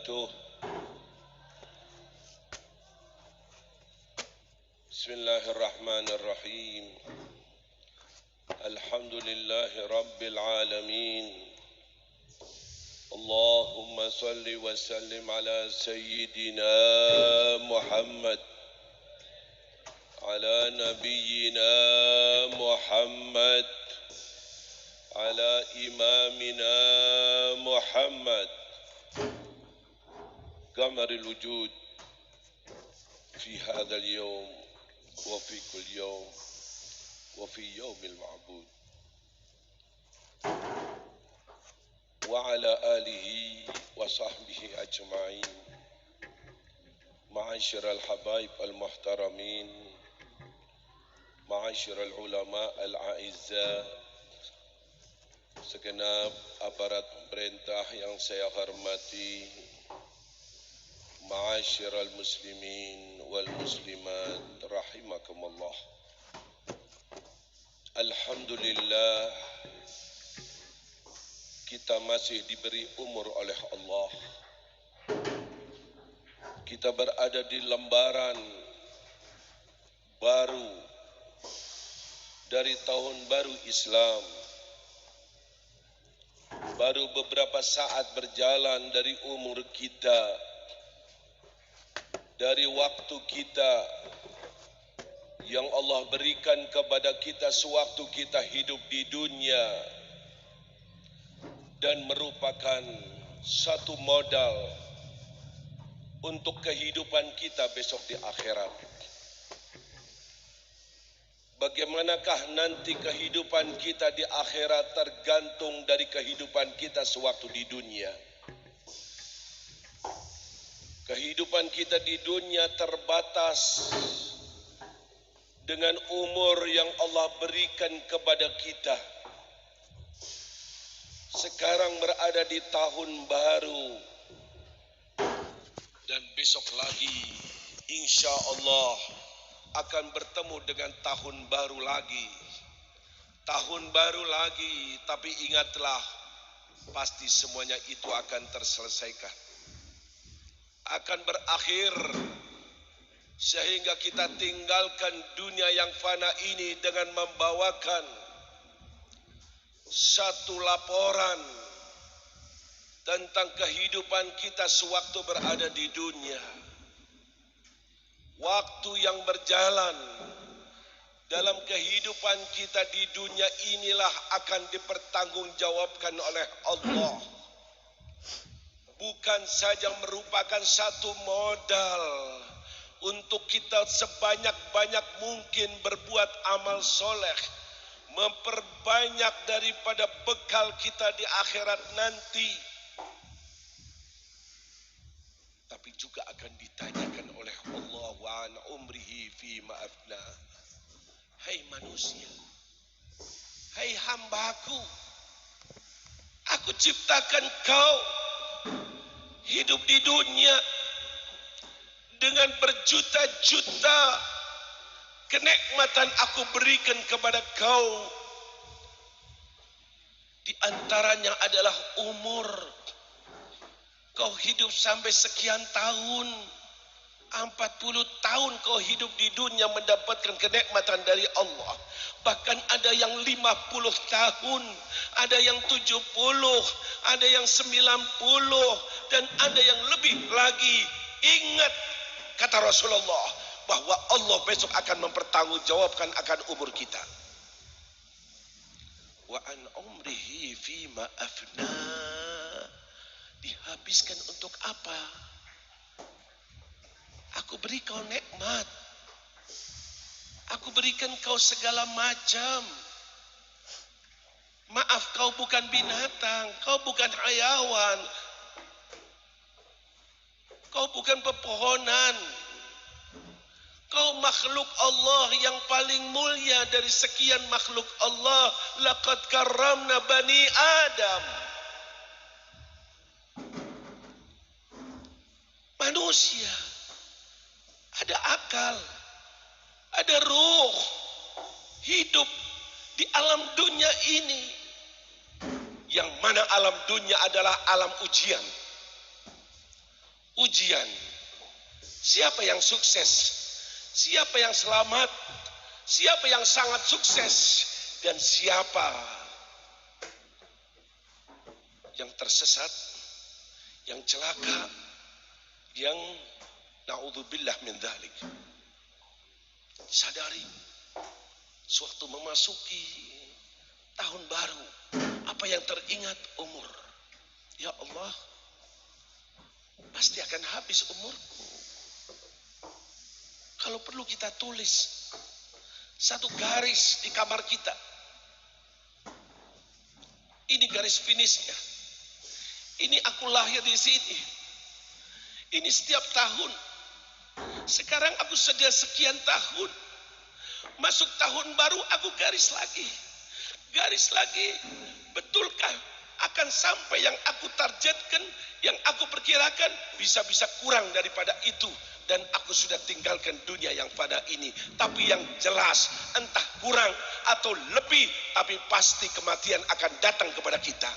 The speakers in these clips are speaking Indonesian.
وبركاته. بسم الله الرحمن الرحيم. الحمد لله رب العالمين. اللهم صل وسلم على سيدنا محمد على نبينا محمد على إمامنا محمد قمر الوجود في هذا اليوم وفي كل يوم وفي يوم المعبود وعلى آله وصحبه أجمعين. معاشر الحبايب المحترمين، معاشر العلماء الأعزاء, segenap aparat pemerintah yang saya hormati, ma'asyiral muslimin wal muslimat rahimakumullah. Alhamdulillah, kita masih diberi umur oleh Allah. Kita berada di lembaran baru dari tahun baru Islam. Baru beberapa saat berjalan dari umur kita, dari waktu kita yang Allah berikan kepada kita sewaktu kita hidup di dunia, dan merupakan satu modal untuk kehidupan kita besok di akhirat. Bagaimanakah nanti kehidupan kita di akhirat tergantung dari kehidupan kita sewaktu di dunia. Kehidupan kita di dunia terbatas dengan umur yang Allah berikan kepada kita. Sekarang berada di tahun baru, dan besok lagi insya Allah akan bertemu dengan tahun baru lagi. Tahun baru lagi, tapi ingatlah, pasti semuanya itu akan terselesaikan, akan berakhir, sehingga kita tinggalkan dunia yang fana ini dengan membawakan satu laporan tentang kehidupan kita sewaktu berada di dunia. Waktu yang berjalan dalam kehidupan kita di dunia inilah akan dipertanggungjawabkan oleh Allah. Bukan saja merupakan satu modal untuk kita sebanyak-banyak mungkin berbuat amal soleh, memperbanyak daripada bekal kita di akhirat nanti, tapi juga akan ditanyakan oleh Allah wa an umrihi fi ma'afna. Hai manusia, hai hambaku, aku ciptakan kau hidup di dunia dengan berjuta-juta kenikmatan aku berikan kepada kau. Di antaranya adalah umur. Kau hidup sampai sekian tahun, 40 tahun kau hidup di dunia mendapatkan kenikmatan dari Allah. Bahkan ada yang 50 tahun, ada yang 70, ada yang 90, dan ada yang lebih lagi. Ingat kata Rasulullah bahwa Allah besok akan mempertanggungjawabkan akan umur kita. Wa an umrihi fi ma afna. Dihabiskan untuk apa? Aku beri kau nikmat. Aku berikan kau segala macam. Maaf, kau bukan binatang, kau bukan hayawan, kau bukan pepohonan. Kau makhluk Allah yang paling mulia dari sekian makhluk Allah. Laqad karramna bani Adam. Manusia ada akal, ada ruh, hidup di alam dunia ini, yang mana alam dunia adalah alam ujian. ujian. Siapa yang sukses? Siapa yang selamat? Siapa yang sangat sukses? Dan siapa yang tersesat, yang celaka, yang naudzubillah min dzalik. Sadari, sewaktu memasuki tahun baru, apa yang teringat? Umur. Ya Allah, pasti akan habis umurku. Kalau perlu kita tulis satu garis di kamar kita. Ini garis finishnya. Ini aku lahir di sini. Ini setiap tahun. Sekarang aku sudah sekian tahun. Masuk tahun baru aku garis lagi. Garis lagi. Betulkah akan sampai yang aku targetkan, yang aku perkirakan, bisa-bisa kurang daripada itu. Dan aku sudah tinggalkan dunia yang pada ini. Tapi yang jelas, entah kurang atau lebih, tapi pasti kematian akan datang kepada kita.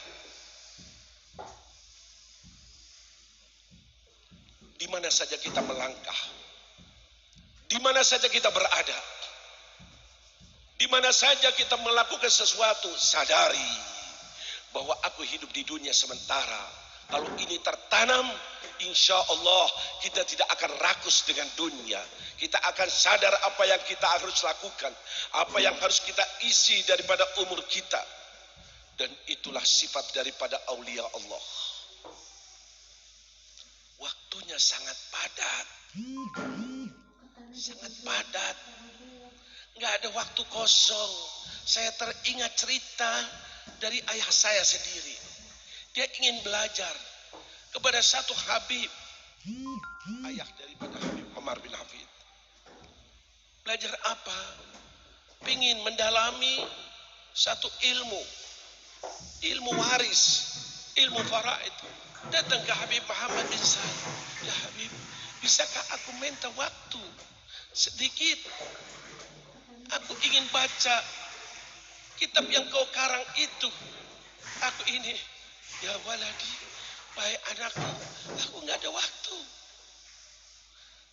Di mana saja kita melangkah, di mana saja kita berada, di mana saja kita melakukan sesuatu, sadari bahwa aku hidup di dunia sementara. Kalau ini tertanam, insya Allah kita tidak akan rakus dengan dunia. Kita akan sadar apa yang kita harus lakukan, apa yang harus kita isi daripada umur kita. Dan itulah sifat daripada aulia Allah. Waktunya sangat padat. Sangat padat. Nggak ada waktu kosong. Saya teringat cerita dari ayah saya sendiri. Dia ingin belajar kepada satu Habib, ayah daripada Habib Umar bin Hafid. Belajar apa? Ingin mendalami satu ilmu waris, ilmu faraid. Datang ke Habib Muhammad bin Salih. Ya Habib, bisakah aku minta waktu sedikit? Aku ingin baca kitab yang kau karang itu. Aku ini. Ya waladi, wahai anakku, aku nggak ada waktu.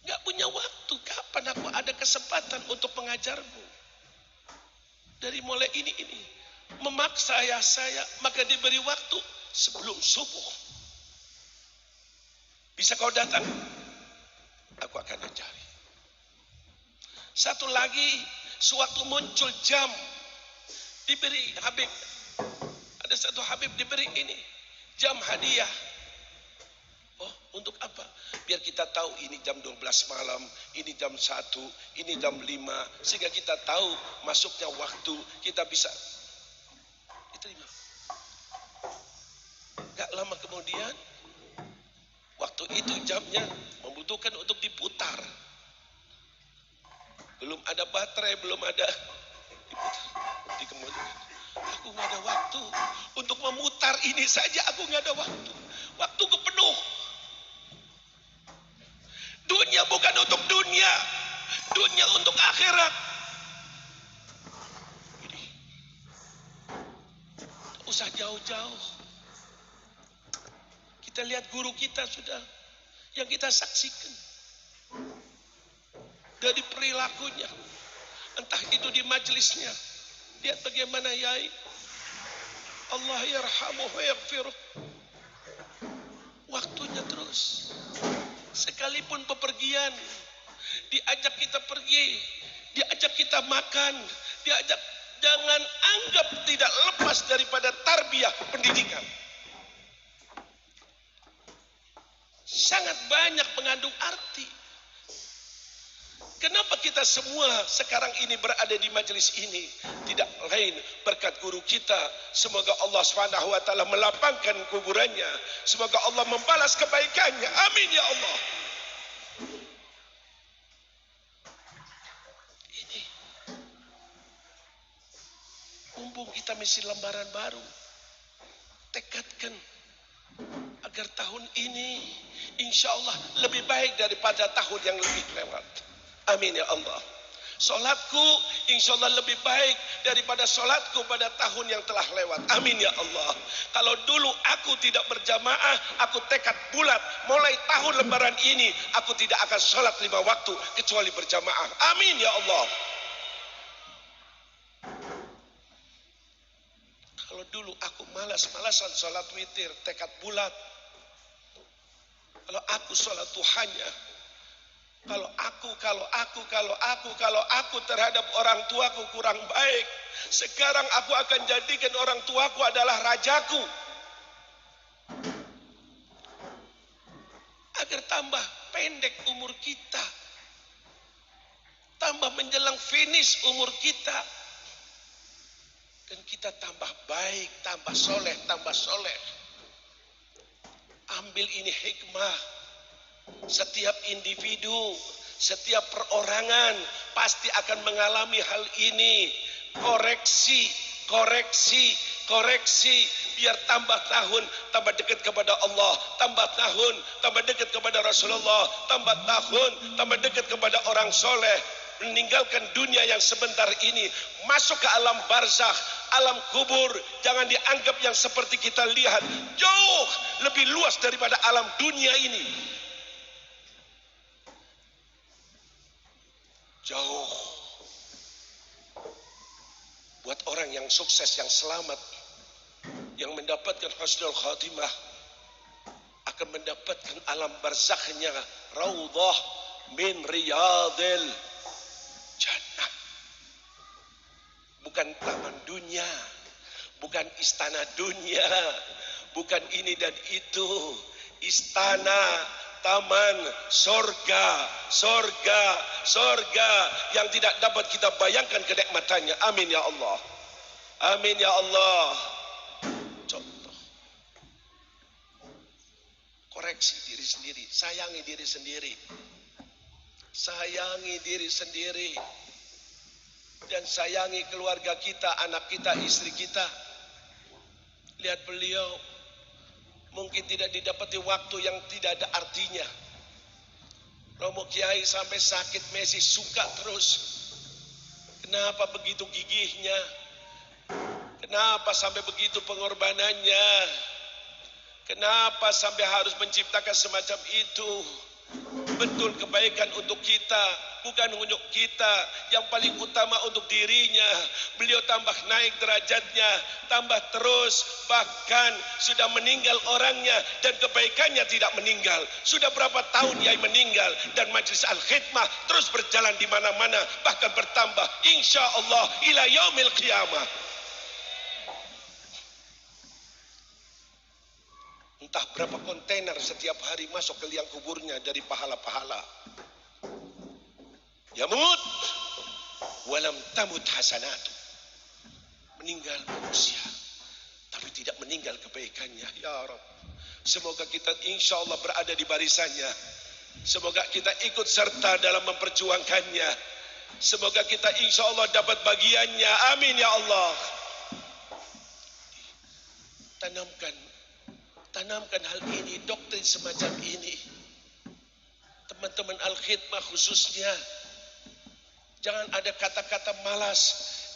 Nggak punya waktu. Kapan aku ada kesempatan untuk mengajarmu? Dari mulai ini. Memaksa ayah saya, maka diberi waktu sebelum subuh. Bisa kau datang? Aku akan mencari. Satu lagi, sewaktu muncul jam, diberi Habib. Ada satu Habib diberi ini, jam hadiah. Oh, untuk apa? Biar kita tahu ini jam 12 malam, ini jam 1, ini jam 5. Sehingga kita tahu masuknya waktu, kita bisa diterima. Gak lama kemudian, waktu itu jamnya membutuhkan untuk diputar. Belum ada baterai, belum ada diputar, dikembalikan. Aku nggak ada waktu untuk memutar ini saja. Aku nggak ada waktu. Waktuku penuh. Dunia bukan untuk dunia, dunia untuk akhirat. Ini tak usah jauh-jauh. Kita lihat guru kita sudah, yang kita saksikan dari perilakunya, entah itu di majelisnya. Lihat bagaimana Yai. Allah yarhamuhu wa yaghfiruh. Waktunya terus. Sekalipun bepergian, diajak kita pergi, diajak kita makan, diajak, jangan anggap tidak lepas daripada tarbiyah pendidikan. Sangat banyak mengandung arti. Kenapa kita semua sekarang ini berada di majelis ini? Tidak lain berkat guru kita. Semoga Allah SWT melapangkan kuburannya. Semoga Allah membalas kebaikannya. Amin ya Allah. Ini. Mumpung kita misi lembaran baru. Tekadkan agar tahun ini insya Allah lebih baik daripada tahun yang lebih lewat. Amin ya Allah. Solatku insya Allah lebih baik daripada solatku pada tahun yang telah lewat. Amin ya Allah. Kalau dulu aku tidak berjamaah, aku tekad bulat, mulai tahun lebaran ini aku tidak akan solat 5 waktu kecuali berjamaah. Amin ya Allah. Kalau dulu aku malas-malasan solat witir, tekad bulat. Kalau aku solat duhanya, kalau aku terhadap orang tuaku kurang baik, sekarang aku akan jadikan orang tuaku adalah rajaku. Agar tambah pendek umur kita, tambah menjelang finish umur kita, dan kita tambah baik, tambah soleh, tambah soleh. Ambil ini hikmah. Setiap individu, setiap perorangan pasti akan mengalami hal ini. Koreksi, koreksi, koreksi. Biar tambah tahun, tambah dekat kepada Allah. Tambah tahun, tambah dekat kepada Rasulullah. Tambah tahun, tambah dekat kepada orang soleh. Meninggalkan dunia yang sebentar ini, masuk ke alam barzakh, alam kubur. Jangan dianggap yang seperti kita lihat, jauh lebih luas daripada alam dunia ini. Jauh. Buat orang yang sukses, yang selamat, yang mendapatkan husnul khatimah, akan mendapatkan alam barzakhnya raudhah min riyadil jannah. Bukan taman dunia, bukan istana dunia, bukan ini dan itu. Istana, taman, sorga, sorga, sorga yang tidak dapat kita bayangkan kenikmatannya. Amin ya Allah. Amin ya Allah. Contoh, koreksi diri sendiri, sayangi diri sendiri. Sayangi diri sendiri. Dan sayangi keluarga kita, anak kita, istri kita. Lihat beliau, mungkin tidak didapati waktu yang tidak ada artinya. Romo Kiai sampai sakit masih suka terus. Kenapa begitu gigihnya? Kenapa sampai begitu pengorbanannya? Kenapa sampai harus menciptakan semacam itu? Betul kebaikan untuk kita, bukan untuk kita. Yang paling utama untuk dirinya. Beliau tambah naik derajatnya, tambah terus. Bahkan sudah meninggal orangnya dan kebaikannya tidak meninggal. Sudah berapa tahun Yai meninggal dan Majlis Al-Khidmah terus berjalan di mana-mana, bahkan bertambah insya Allah ila yaumil qiyamah. Entah berapa kontainer setiap hari masuk ke liang kuburnya dari pahala-pahala. Yamut walam tamut hasanatu. Meninggal manusia, tapi tidak meninggal kebaikannya. Ya Rabb, semoga kita insya Allah berada di barisannya. Semoga kita ikut serta dalam memperjuangkannya. Semoga kita insya Allah dapat bagiannya. Amin ya Allah. Tanamkan hal ini, doktrin semacam ini. Teman-teman Al-Khidmah khususnya, jangan ada kata-kata malas,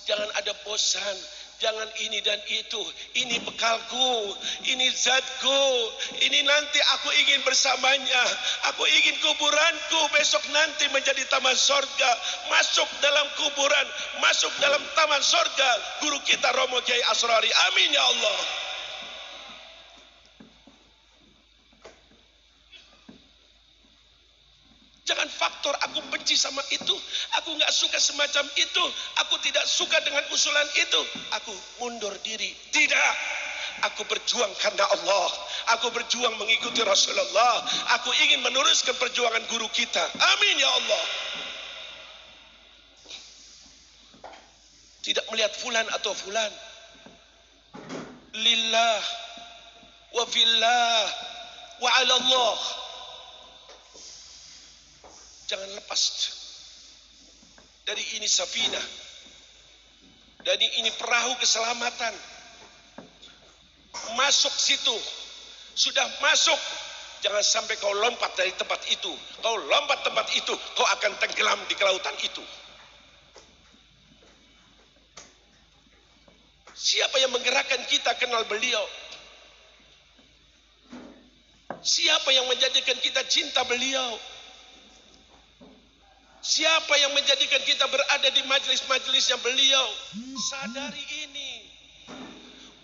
jangan ada bosan, jangan ini dan itu. Ini bekalku, ini zatku, ini nanti aku ingin bersamanya. Aku ingin kuburanku besok nanti menjadi taman sorga. Masuk dalam kuburan, masuk dalam taman sorga. Guru kita Romo Kiai Asrari. Amin ya Allah. Jangan faktor aku benci sama itu, aku nggak suka semacam itu, aku tidak suka dengan usulan itu, aku mundur diri. Tidak, aku berjuang karena Allah, aku berjuang mengikuti Rasulullah, aku ingin meneruskan perjuangan guru kita. Amin ya Allah. Tidak melihat fulan atau fulan. Lillah wa fillah wa ala Allah. Jangan lepas dari ini safinah, dari ini perahu keselamatan. Masuk situ, sudah masuk, jangan sampai kau lompat dari tempat itu. Kau lompat tempat itu, kau akan tenggelam di kelautan itu. Siapa yang menggerakkan kita kenal beliau? Siapa yang menjadikan kita cinta beliau? Siapa yang menjadikan kita berada di majelis-majelisnya beliau? Sadari ini.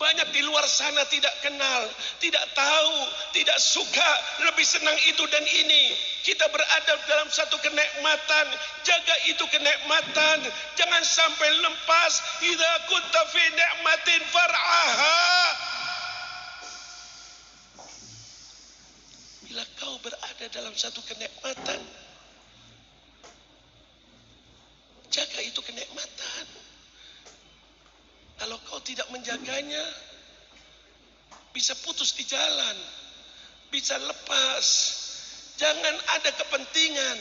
Banyak di luar sana tidak kenal, tidak tahu, tidak suka, lebih senang itu dan ini. Kita berada dalam satu kenikmatan, jaga itu kenikmatan, jangan sampai lepas. Idza kunta fi ni'matin far'aha. Bila kau berada dalam satu kenikmatan, jaga itu kenikmatan. Kalau kau tidak menjaganya, bisa putus di jalan, bisa lepas. Jangan ada kepentingan.